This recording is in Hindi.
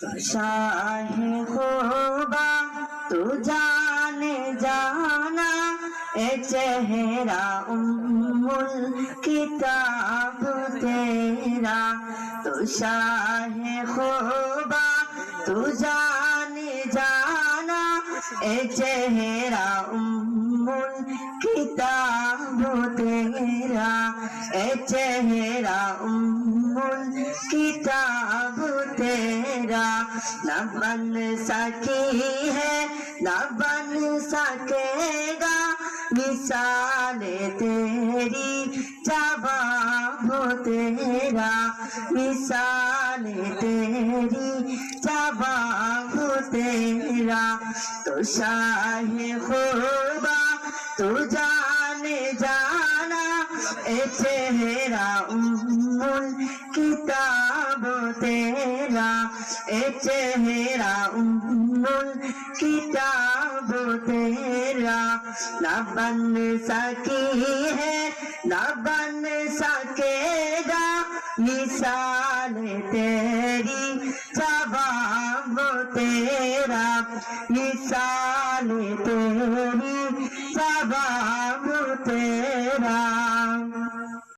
तो शाहे खुदा तू जाने जाना ए चेहरा उम्मुल किताब तेरा। तो शाहे खुदा तू जाने जाना ए चेहरा उम्मुल किताब तेरा। ए चेहरा उम्मुल किताब तेरा। न बन सकी है न बन सकेगा मिसाल तेरी जवाब तेरा। मिसाल तेरी जवाब तेरा। तो शाहे खुदा तू जाने जाना ए चेहरा उम्मुल किताब तेरा। ए चेहरा उम्मुल किताब तेरा। न बन सकी है न बन सकेगा मिसाल तेरी जवाब तेरा। मिसाल तेरी